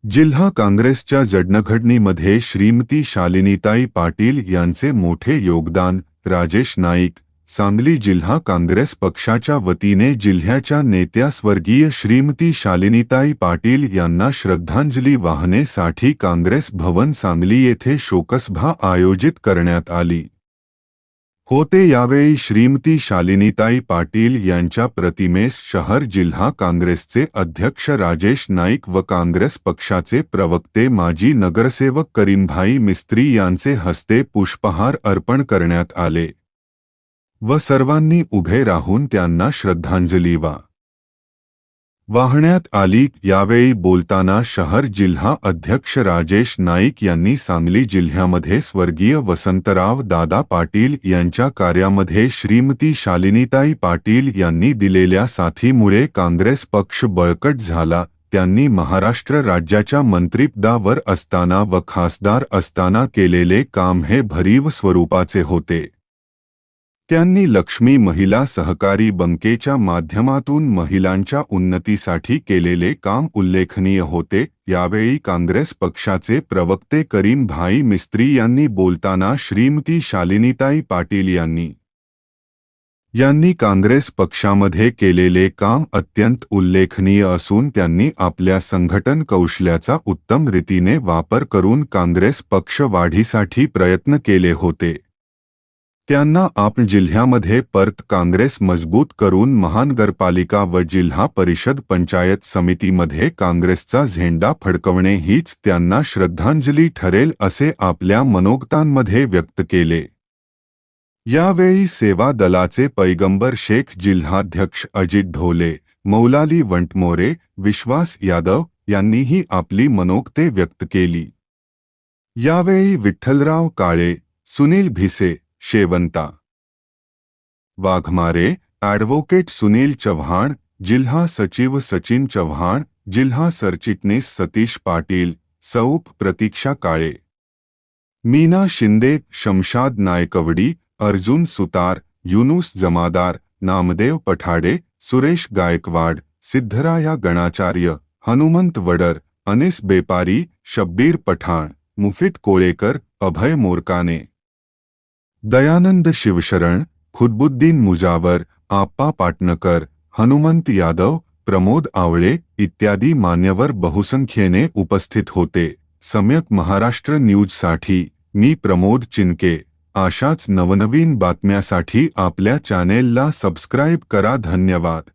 जिल्हा काँग्रेसच्या जडणघडणीमध्ये श्रीमती शालिनीताई पाटील यांचे मोठे योगदान. राजेश नाईक, सांगली. जिल्हा काँग्रेस पक्षाच्या वतीने जिल्ह्याच्या नेत्या स्वर्गीय श्रीमती शालिनीताई पाटील यांना श्रद्धांजली वाहण्यासाठी काँग्रेस भवन सांगली येथे शोकसभा आयोजित करण्यात आली होते. यावेळी श्रीमती शालिनीताई पाटील यांच्या प्रतिमेस शहर जिल्हा काँग्रेसचे अध्यक्ष राजेश नाईक व काँग्रेस पक्षाचे प्रवक्ते माजी नगरसेवक करीमभाई मिस्त्री यांचे हस्ते पुष्पहार अर्पण करण्यात आले व सर्वांनी उभे राहून त्यांना श्रद्धांजली वाहण्यात आली. यावेळी बोलताना शहर जिल्हा अध्यक्ष राजेश नाईक यांनी सांगली जिल्ह्यामध्ये स्वर्गीय वसंतराव दादा पाटील यांच्या कार्यामध्ये श्रीमती शालिनीताई पाटील यांनी दिलेल्या साथीमुळे काँग्रेस पक्ष बळकट झाला. त्यांनी महाराष्ट्र राज्याच्या मंत्रिपदावर असताना व खासदार असताना केलेले काम हे भरीव स्वरूपाचे होते. त्यांनी लक्ष्मी महिला सहकारी बँकेच्या माध्यमातून महिलांच्या उन्नतीसाठी केलेले काम उल्लेखनीय होते. यावेळी काँग्रेस पक्षाचे प्रवक्ते करीमभाई मिस्त्री यांनी बोलताना श्रीमती शालिनीताई पाटील यांनी काँग्रेस पक्षामध्ये केलेले काम अत्यंत उल्लेखनीय असून त्यांनी आपल्या संघटन कौशल्याचा उत्तम रीतीने वापर करून काँग्रेस पक्ष वाढीसाठी प्रयत्न केले होते. त्यांना आपण जिल्ह्यामध्ये परत काँग्रेस मजबूत करून महानगरपालिका व जिल्हा परिषद पंचायत समितीमध्ये काँग्रेसचा झेंडा फडकवणे हीच त्यांना श्रद्धांजली ठरेल असे आपल्या मनोगतांमध्ये व्यक्त केले. यावेळी सेवा दलाचे पैगंबर शेख, जिल्हाध्यक्ष अजित ढोले, मौलाली वंटमोरे, विश्वास यादव यांनीही आपली मनोगते व्यक्त केली. यावेळी विठ्ठलराव काळे, सुनील भिसे, शेवंता वाघमारे, ॲडव्होकेट सुनील चव्हाण, जिल्हा सचिव सचिन चव्हाण, जिल्हा सरचिटणीस सतीश पाटील, सौप प्रतीक्षा काळे, मीना शिंदे, शमशाद नायकवडी, अर्जुन सुतार, युनुस जमादार, नामदेव पठाडे, सुरेश गायकवाड, सिद्धराया गणाचार्य, हनुमंत वडर, अनिस बेपारी, शब्बीर पठाण, मुफीद कोळेकर, अभय मोरकाने, दयानंद शिवशरण, खुदबुद्दीन मुजावर, आप्पा पाटणकर, हनुमंत यादव, प्रमोद आवळे इत्यादी मान्यवर बहुसंख्येने उपस्थित होते. सम्यक महाराष्ट्र न्यूजसाठी मी प्रमोद चिनके. अशाच नवनवीन बातम्यासाठी आपल्या चॅनेलला सबस्क्राईब करा. धन्यवाद.